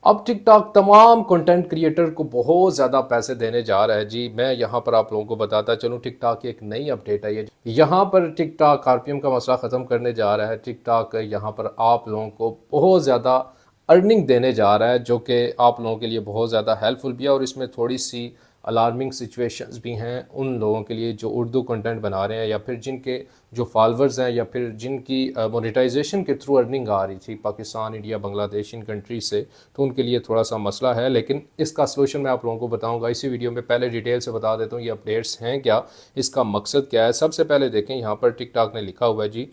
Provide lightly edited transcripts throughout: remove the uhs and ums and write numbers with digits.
अब टिकटॉक तमाम content creator को बहुत ज़्यादा पैसे देने जा रहा है जी। मैं यहाँ पर आप लोगों को बताता चलूँ, टिकटॉक की एक नई अपडेट आई है। यहाँ पर टिकटॉक आरपीएम का मसला ख़त्म करने जा रहा है। टिकटॉक यहाँ पर आप लोगों को बहुत ज़्यादा अर्निंग देने जा रहा है, जो कि आप लोगों के लिए बहुत ज़्यादा हेल्पफुल भी है। और इसमें थोड़ी सी अलार्मिंग सिचुएशंस भी हैं उन लोगों के लिए जो उर्दू कंटेंट बना रहे हैं, या फिर जिनके जो फॉलोअर्स हैं, या फिर जिनकी मोनेटाइजेशन के थ्रू अर्निंग आ रही थी पाकिस्तान, इंडिया, बांग्लादेश, इन कंट्रीज से। तो उनके लिए थोड़ा सा मसला है, लेकिन इसका सलूशन मैं आप लोगों को बताऊंगा इसी वीडियो में। पहले डिटेल से बता देता हूँ ये अपडेट्स हैं क्या, इसका मकसद क्या है। सबसे पहले देखें, यहाँ पर टिकटॉक ने लिखा हुआ है जी,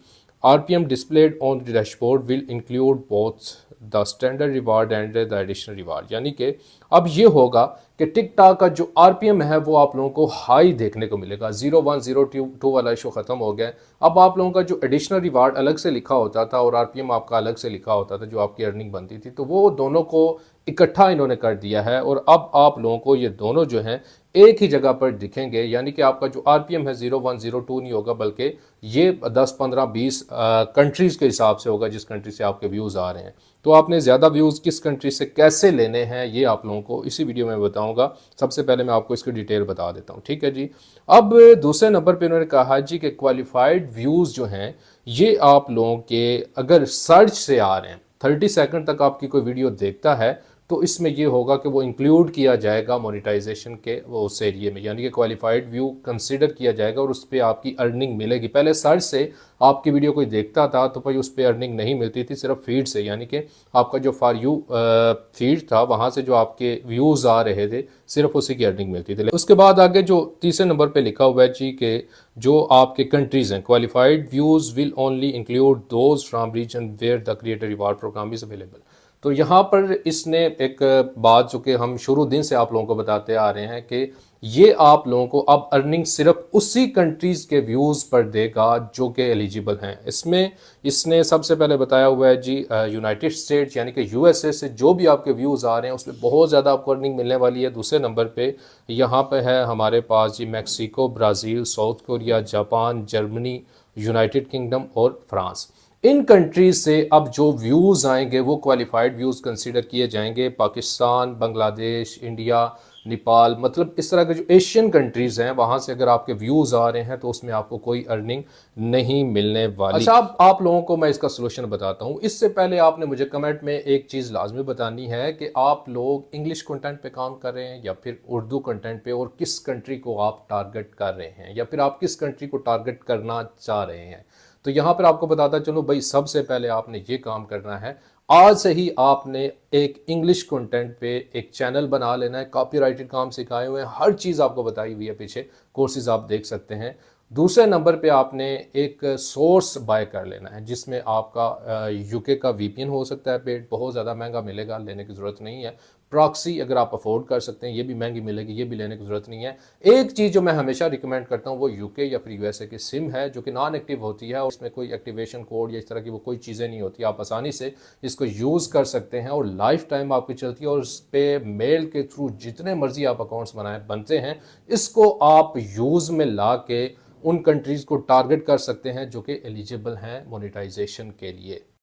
RPM displayed on the dashboard will include both the standard reward and the additional reward. यानी कि अब ये होगा कि टिकटॉक का जो आरपीएम है वो आप लोगों को हाई देखने को मिलेगा। 0102 वाला इशू खत्म हो गया। अब आप लोगों का जो एडिशनल रिवार्ड अलग से लिखा होता था और आरपीएम आपका अलग से लिखा होता था, जो आपकी अर्निंग बनती थी, तो वो दोनों को इकट्ठा इन्होंने कर दिया है। और अब आप लोगों को ये दोनों जो हैं एक ही जगह पर दिखेंगे। यानी कि आपका जो आरपीएम है 0102 नहीं होगा, बल्कि ये 10, 15, 20 कंट्रीज के हिसाब से होगा, जिस कंट्री से आपके व्यूज़ आ रहे हैं। तो आपने ज़्यादा व्यूज़ किस कंट्री से कैसे लेने हैं, ये आप लोगों को इसी वीडियो में बताऊंगा। सबसे पहले मैं आपको इसकी डिटेल बता देता हूँ, ठीक है जी। अब दूसरे नंबर पे उन्होंने कहा जी कि क्वालिफाइड व्यूज़ जो हैं ये आप लोगों के अगर सर्च से आ रहे हैं, 30 सेकंड तक आपकी कोई वीडियो देखता है, तो इसमें ये होगा कि वो इंक्लूड किया जाएगा मोनेटाइजेशन के वो उस एरिए में। यानी कि क्वालिफाइड व्यू कंसिडर किया जाएगा और उस पर आपकी अर्निंग मिलेगी। पहले सर्च से आपकी वीडियो कोई देखता था तो भाई उस पर अर्निंग नहीं मिलती थी, सिर्फ फीड से। यानी कि आपका जो फॉर यू फीड था, वहाँ से जो आपके व्यूज़ आ रहे थे, सिर्फ उसी की अर्निंग मिलती थी। उसके बाद आगे जो तीसरे नंबर पर लिखा हुआ है जी कि जो आपके कंट्रीज़ हैं, qualified views will only include those from region where the creator reward program is available. तो यहाँ पर इसने एक बात जो कि हम शुरू दिन से आप लोगों को बताते आ रहे हैं कि ये आप लोगों को अब अर्निंग सिर्फ उसी कंट्रीज़ के व्यूज़ पर देगा जो कि एलिजिबल हैं। इसमें इसने सबसे पहले बताया हुआ है जी यूनाइटेड स्टेट्स यानी कि यूएसए से जो भी आपके व्यूज़ आ रहे हैं उसमें बहुत ज़्यादा आपको अर्निंग मिलने वाली है। दूसरे नंबर पे यहाँ पे है हमारे पास जी Mexico, Brazil, South Korea, Japan, Germany, United Kingdom और फ्रांस। इन कंट्रीज से अब जो व्यूज़ आएंगे वो क्वालिफाइड व्यूज़ कंसीडर किए जाएंगे। पाकिस्तान, बांग्लादेश, इंडिया, नेपाल, मतलब इस तरह के जो एशियन कंट्रीज़ हैं वहाँ से अगर आपके व्यूज़ आ रहे हैं तो उसमें आपको कोई अर्निंग नहीं मिलने वाली। अच्छा, अब आप लोगों को मैं इसका सोल्यूशन बताता हूँ। इससे पहले आपने मुझे कमेंट में एक चीज़ लाजमी बतानी है कि आप लोग इंग्लिश कंटेंट पे काम कर रहे हैं या फिर उर्दू कंटेंट पे, और किस कंट्री को आप टारगेट कर रहे हैं या फिर आप किस कंट्री को टारगेट करना चाह रहे हैं। तो यहाँ पर आपको बताता चलो भाई, सबसे पहले आपने ये काम करना है, आज से ही आपने एक इंग्लिश कंटेंट पे एक चैनल बना लेना है। कॉपीराइटेड काम सिखाए हुए हैं, हर चीज़ आपको बताई हुई है, पीछे कोर्सेज आप देख सकते हैं। दूसरे नंबर पे आपने एक सोर्स बाय कर लेना है जिसमें आपका यूके का वीपीएन हो सकता है पेड, बहुत ज़्यादा महंगा मिलेगा, लेने की ज़रूरत नहीं है। प्रॉक्सी अगर आप अफोर्ड कर सकते हैं, ये भी महंगी मिलेगी, ये भी लेने की ज़रूरत नहीं है। एक चीज़ जो मैं हमेशा रिकमेंड करता हूँ वो यूके या फिर यूएसए की सिम है, जो कि नॉन एक्टिव होती है और उसमें कोई एक्टिवेशन कोड या इस तरह की वो कोई चीज़ें नहीं होती। आप आसानी से इसको यूज़ कर सकते हैं और लाइफ टाइम आपकी चलती है। और इस पर मेल के थ्रू जितने मर्जी आप अकाउंट्स बनते हैं, इसको आप यूज़ में ला के उन कंट्रीज़ को टारगेट कर सकते हैं जो कि एलिजिबल हैं मोनेटाइजेशन के लिए।